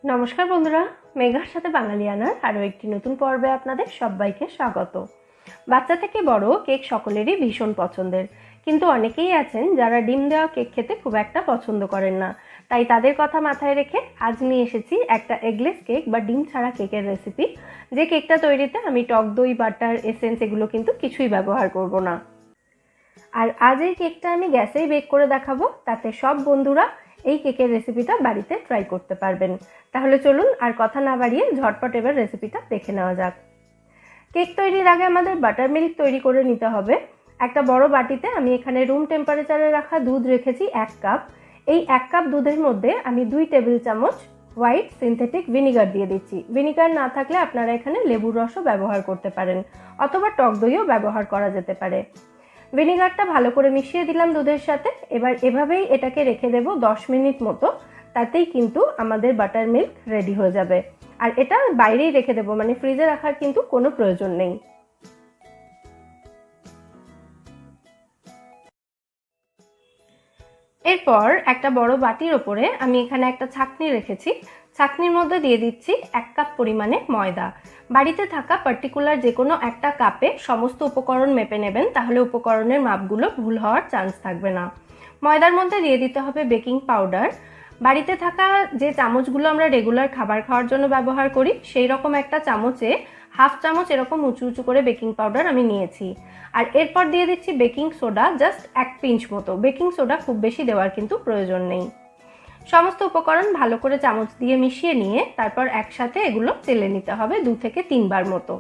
নমস্কার বন্ধুরা, মেঘার সাথে বাঙালিয়ানার আরও একটি নতুন পর্বে আপনাদের সবাইকে স্বাগত। বাচ্চা থেকে বড় কেক সকলেরই ভীষণ পছন্দের, কিন্তু অনেকেই আছেন যারা ডিম দেওয়া কেক খেতে খুব একটা পছন্দ করেন না। তাই তাদের কথা মাথায় রেখে আজ নিয়ে এসেছি একটা এগলেস কেক বা ডিম ছাড়া কেকের রেসিপি, যে কেকটা তৈরিতে আমি টক দই, বাটার, এসেন্স এগুলো কিন্তু কিছুই ব্যবহার করব না। আর আজ এই কেকটা আমি গ্যাসেই বেক করে দেখাবো, তাতে সব বন্ধুরা এই কেকের রেসিপিটা বাড়িতে ট্রাই করতে পারবেন। তাহলে চলুন আর কথা না বাড়িয়ে ঝটপট এবার রেসিপিটা দেখে নেওয়া যাক। কেক তৈরির আগে আমাদের বাটার মিল্ক তৈরি করে নিতে হবে। একটা বড় বাটিতে আমি এখানে রুম টেম্পারেচারে রাখা দুধ রেখেছি 1 কাপ। এই 1 কাপ দুধের মধ্যে আমি 2 টেবিল চামচ হোয়াইট সিনথেটিক ভিনিগার দিয়ে দিচ্ছি। ভিনিগার না থাকলে আপনারা এখানে লেবুর রসও ব্যবহার করতে পারেন, অথবা টক দইও ব্যবহার করা যেতে পারে। ভিনিগারটা ভালো করে মিশিয়ে দিলাম দুধের সাথে। এবার এভাবেই এটাকে রেখে দেব 10 মিনিট মতো, তাতেই কিন্তু আমাদের বাটার মিল্ক রেডি হয়ে যাবে। আর এটা বাইরেই রেখে দেবো, মানে ফ্রিজে রাখার কিন্তু কোনো প্রয়োজন নেই। এরপর একটা বড় বাটির ওপরে আমি এখানে একটা ছাঁকনি রেখেছি। ছাঁকনির মধ্যে দিয়ে দিচ্ছি 1 কাপ পরিমাণে ময়দা। বাড়িতে থাকা পার্টিকুলার যে কোনো একটা কাপে সমস্ত উপকরণ মেপে নেবেন, তাহলে উপকরণের মাপগুলো ভুল হওয়ার চান্স থাকবে না। ময়দার মধ্যে দিয়ে দিতে হবে বেকিং পাউডার। বাড়িতে থাকা যে চামচগুলো আমরা রেগুলার খাবার খাওয়ার জন্য ব্যবহার করি, সেই রকম একটা চামচে 1/2 চামচ এরকম উঁচু উঁচু করে বেকিং পাউডার আমি নিয়েছি। আর এরপর দিয়ে দিচ্ছি বেকিং সোডা, জাস্ট 1 পিঞ্চ মতো। বেকিং সোডা খুব বেশি দেওয়ার কিন্তু প্রয়োজন নেই। সমস্ত উপকরণ ভালো করে চামচ দিয়ে মিশিয়ে নিয়ে তারপর একসাথে এগুলো চেলে নিতে হবে 2 থেকে 3 বার মতো।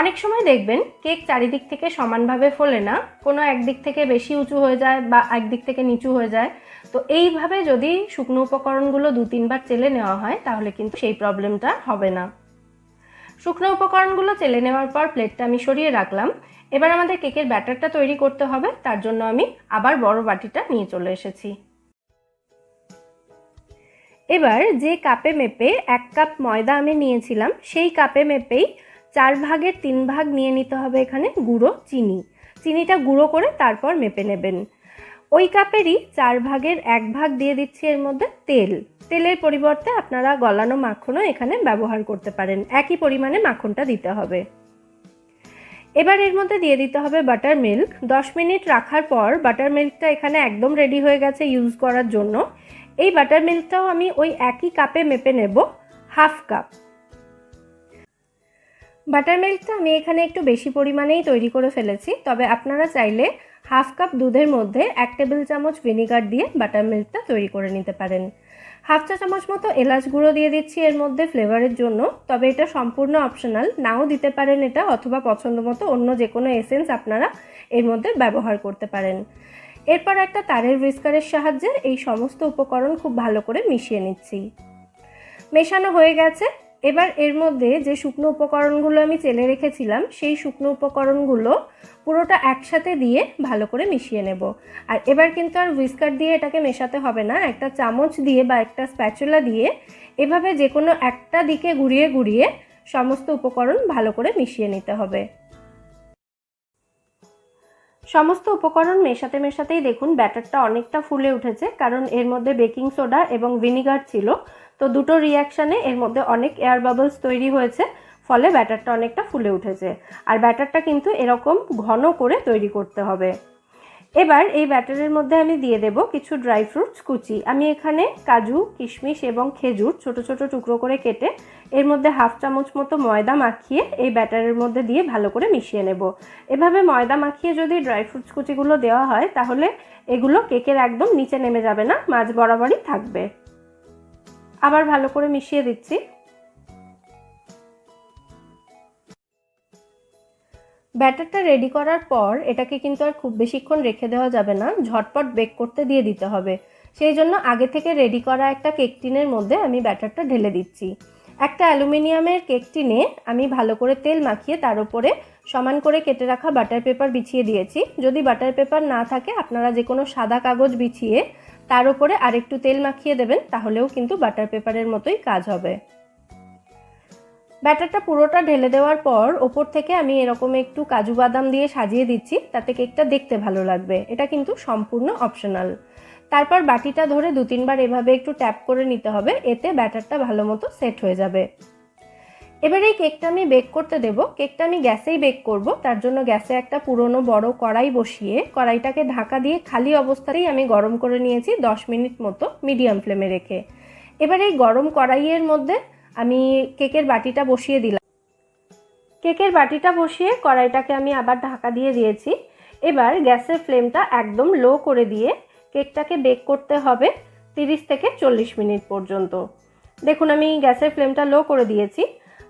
অনেক সময় দেখবেন কেক চারিদিক থেকে সমানভাবে ফোলে না, কোনো একদিক থেকে বেশি উঁচু হয়ে যায় বা একদিক থেকে নিচু হয়ে যায়। তো এইভাবে যদি শুকনো উপকরণগুলো 2-3 বার চেলে নেওয়া হয়, তাহলে কিন্তু সেই প্রবলেমটা হবে না। শুকনো উপকরণগুলো চেলে নেওয়ার পর প্লেটটা আমি সরিয়ে রাখলাম। এবার আমাদের কেকের ব্যাটারটা তৈরি করতে হবে, তার জন্য আমি আবার বড় বাটিটা নিয়ে চলে এসেছি। এবার যে কাপে মেপে 1 কাপ ময়দা আমি নিয়েছিলাম, সেই কাপে মেপেই 4 ভাগের 3 ভাগ নিয়ে নিতে হবে এখানে গুঁড়ো চিনি। চিনিটা গুঁড়ো করে তারপর মেপে নেবেন। ওই কাপেরই 4 ভাগের 1 ভাগ দিয়ে দিচ্ছি এর মধ্যে তেল। তেলের পরিবর্তে আপনারা গলানো মাখনও এখানে ব্যবহার করতে পারেন, একই পরিমাণে মাখনটা দিতে হবে। এবার এর মধ্যে দিয়ে দিতে হবে বাটার মিল্ক। 10 মিনিট রাখার পর বাটার মিল্কটা এখানে একদম রেডি হয়ে গেছে ইউজ করার জন্য। এই বাটার মিল্কটাও আমি ওই একই কাপে মেপে নেব 1/2 কাপ। বাটার মিল্কটা আমি এখানে একটু বেশি পরিমাণেই তৈরি করে ফেলেছি, তবে আপনারা চাইলে 1/2 কাপ দুধের মধ্যে 1 টেবিল চামচ ভিনিগার দিয়ে বাটার মিল্কটা তৈরি করে নিতে পারেন। 1/2 চা চামচ মতো এলাচ গুঁড়ো দিয়ে দিচ্ছি এর মধ্যে ফ্লেভারের জন্য, তবে এটা সম্পূর্ণ অপশনাল, নাও দিতে পারেন এটা, অথবা পছন্দ মতো অন্য যে কোনো এসেন্স আপনারা এর মধ্যে ব্যবহার করতে পারেন। এরপর একটা তারের হুইস্কারের সাহায্যে এই সমস্ত উপকরণ খুব ভালো করে মিশিয়ে নিচ্ছি। মেশানো হয়ে গেছে। এবার এর মধ্যে যে শুকনো উপকরণগুলো আমি চেলে রেখেছিলাম, সেই শুকনো উপকরণগুলো পুরোটা একসাথে দিয়ে ভালো করে মিশিয়ে নেব। আর এবার কিন্তু আর হুইস্কার দিয়ে এটাকে মেশাতে হবে না, একটা চামচ দিয়ে বা একটা স্প্যাচুলা দিয়ে এভাবে যে কোনো একটা দিকে ঘুরিয়ে ঘুরিয়ে সমস্ত উপকরণ ভালো করে মিশিয়ে নিতে হবে। সমস্ত উপকরণ মেশাতে মেশাতেই দেখুন ব্যাটারটা অনেকটা ফুলে উঠেছে, কারণ এর মধ্যে বেকিং সোডা এবং ভিনিগার ছিল। তো দুটো রিয়াকশানে এর মধ্যে অনেক এয়ার বাবলস তৈরি হয়েছে, ফলে ব্যাটারটা অনেকটা ফুলে উঠেছে। আর ব্যাটারটা কিন্তু এরকম ঘন করে তৈরি করতে হবে। এবার এই ব্যাটারের মধ্যে আমি দিয়ে দেব কিছু ড্রাই ফ্রুটস কুচি। আমি এখানে কাজু, কিশমিশ এবং খেজুর ছোট ছোট টুকরো করে কেটে এর মধ্যে 1/2 চামচ মতো ময়দা মাখিয়ে এই ব্যাটারের মধ্যে দিয়ে ভালো করে মিশিয়ে নেব। এভাবে ময়দা মাখিয়ে যদি ড্রাই ফ্রুটস কুচিগুলো দেওয়া হয়, তাহলে এগুলো কেকের একদম নিচে নেমে যাবে না, মাঝ বরাবরই থাকবে। আবার ভালো করে মিশিয়ে দিচ্ছি। ব্যাটারটা রেডি করার পর এটাকে কিন্তু আর খুব বেশিক্ষণ রেখে দেওয়া যাবে না, ঝটপট বেক করতে দিয়ে দিতে হবে। সেই জন্য আগে থেকে রেডি করা একটা কেক টিনের মধ্যে আমি ব্যাটারটা ঢেলে দিচ্ছি। একটা অ্যালুমিনিয়ামের কেক টিনে আমি ভালো করে তেল মাখিয়ে তার উপরে সমান করে কেটে রাখা বাটার পেপার বিছিয়ে দিয়েছি। যদি বাটার পেপার না থাকে, আপনারা যে কোনো সাদা কাগজ বিছিয়ে তার উপরে আরেকটু তেল মাখিয়ে দেবেন, তাহলেও কিন্তু বাটার পেপারের মতোই কাজ হবে। ব্যাটারটা পুরোটা ঢেলে দেওয়ার পর ওপর থেকে আমি এরকম একটু কাজু বাদাম দিয়ে সাজিয়ে দিচ্ছি, তাতে কেকটা দেখতে ভালো লাগবে। এটা কিন্তু সম্পূর্ণ অপশনাল। তারপর বাটিটা ধরে 2-3 বার এভাবে একটু ট্যাপ করে নিতে হবে, এতে ব্যাটারটা ভালো মতো সেট হয়ে যাবে। এবার এই কেকটা আমি বেক করতে দেব। কেকটা আমি গ্যাসেই বেক করব, তার জন্য গ্যাসে একটা পুরনো বড় কড়াই বসিয়ে কড়াইটাকে ঢাকা দিয়ে খালি অবস্থাতেই আমি গরম করে নিয়েছি 10 মিনিট মতো মিডিয়াম ফ্লেমে রেখে। এবার এই গরম কড়াইয়ের মধ্যে আমি কেকের বাটিটা বসিয়ে দিলাম। কেকের বাটিটা বসিয়ে কড়াইটাকে আমি আবার ঢাকা দিয়ে দিয়েছি। এবার গ্যাসের ফ্লেমটা একদম লো করে দিয়ে কেকটাকে বেক করতে হবে 30 থেকে 40 মিনিট পর্যন্ত। দেখুন আমি গ্যাসের ফ্লেমটা লো করে দিয়েছি,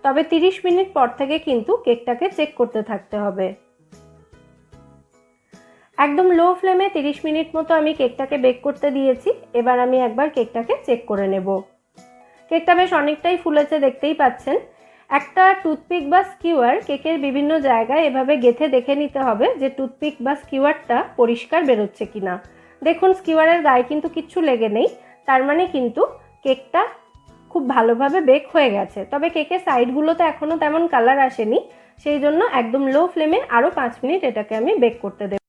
তবে 30 মিনিট পর থেকে কিন্তু কেকটাকে চেক করতে থাকতে হবে। একদম লো ফ্লেমে 30 মিনিট মতো আমি কেকটাকে বেক করতে দিয়েছি। এবার আমি একবার কেকটাকে চেক করে নেব। কেকটা বেশ অনেকটাই ফুলেছে, দেখতেই পাচ্ছেন। একটা টুথপিক বা স্কিওয়ার কেকের বিভিন্ন জায়গায় এভাবে গেঁথে দেখে নিতে হবে যে টুথপিক বা স্কিওয়ারটা পরিষ্কার বেরোচ্ছে কিনা। দেখুন স্কিওয়ারের গায়ে কিন্তু কিচ্ছু লেগে নেই, তার মানে কিন্তু কেকটা খুব ভালোভাবে বেক হয়ে গেছে। তবে কেকের সাইডগুলোতে এখনও তেমন কালার আসেনি, সেই জন্য একদম লো ফ্লেমে আরও 5 মিনিট এটাকে আমি বেক করতে দেব।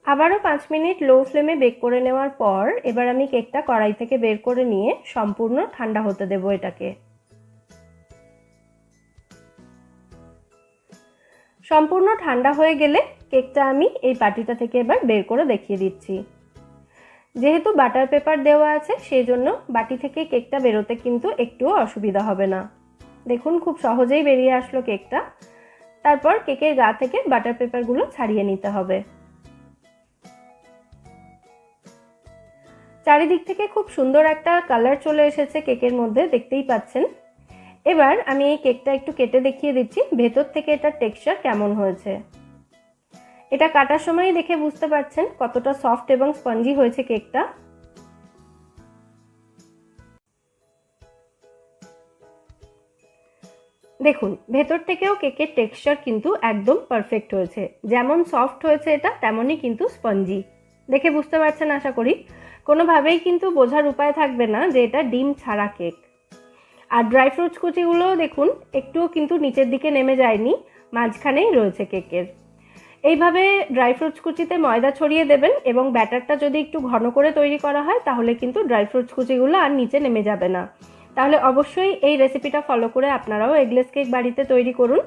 আবারও 5 মিনিট লো ফ্লেমে বেক করে নেওয়ার পর এবার আমি কেকটা কড়াই থেকে বের করে নিয়ে সম্পূর্ণ ঠান্ডা হতে দেব এটাকে। সম্পূর্ণ ঠান্ডা হয়ে গেলে কেকটা আমি এই বাটিটা থেকে এবার বের করে দেখিয়ে দিচ্ছি। যেহেতু বাটার পেপার দেওয়া আছে সেই জন্য বাটি থেকে কেকটা বেরোতে কিন্তু একটুও অসুবিধা হবে না। দেখুন খুব সহজেই বেরিয়ে আসলো কেকটা। তারপর কেকের গা থেকে বাটার পেপারগুলো ছাড়িয়ে নিতে হবে। চারিদিক থেকে খুব সুন্দর একটা কালার চলে এসেছে কেকের মধ্যে, দেখতেই পাচ্ছেন। এবার আমি এই কেকটা একটু কেটে দেখিয়ে দিচ্ছি ভেতর থেকে এটার টেক্সচার কেমন হয়েছে। এটা কাটার সময়ই দেখে বুঝতে পারছেন কতটা সফট এবং স্পঞ্জি হয়েছে কেকটা। দেখুন ভেতর থেকেও কেকের টেক্সচার কিন্তু একদম পারফেক্ট হয়েছে। যেমন সফট হয়েছে এটা, তেমনই কিন্তু স্পঞ্জি। দেখে বুঝতে পারছেন আশা করি। কোনোভাবেই কিন্তু বোঝার উপায় থাকবে না যে এটা ডিম ছাড়া কেক। আর ড্রাই ফ্রুটস কুচিগুলোও দেখুন একটুও কিন্তু নিচের দিকে নেমে যায়নি, মাঝখানেই রয়েছে কেকের। এইভাবে ড্রাই ফ্রুটস কুচিতে ময়দা ছড়িয়ে দেবেন এবং ব্যাটারটা যদি একটু ঘন করে তৈরি করা হয় তাহলে কিন্তু ড্রাই ফ্রুটস কুচিগুলো আর নিচে নেমে যাবে না। তাহলে অবশ্যই এই রেসিপিটা ফলো করে আপনারাও এগলেস কেক বাড়িতে তৈরি করুন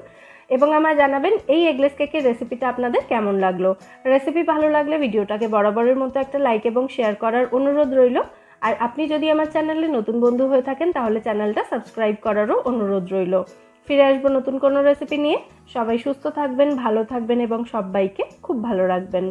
এবং আমায় জানাবেন এই এগলেস কেকের রেসিপিটা আপনাদের কেমন লাগলো। রেসিপি ভালো লাগলে ভিডিওটাকে বরাবরের মতো একটা লাইক এবং শেয়ার করার অনুরোধ রইল। আর আপনি যদি আমার চ্যানেলে নতুন বন্ধু হয়ে থাকেন তাহলে চ্যানেলটা সাবস্ক্রাইব করারও অনুরোধ রইল। ফিরে আসবো নতুন কোনো রেসিপি নিয়ে। সবাই সুস্থ থাকবেন, ভালো থাকবেন এবং সবাইকে খুব ভালো রাখবেন।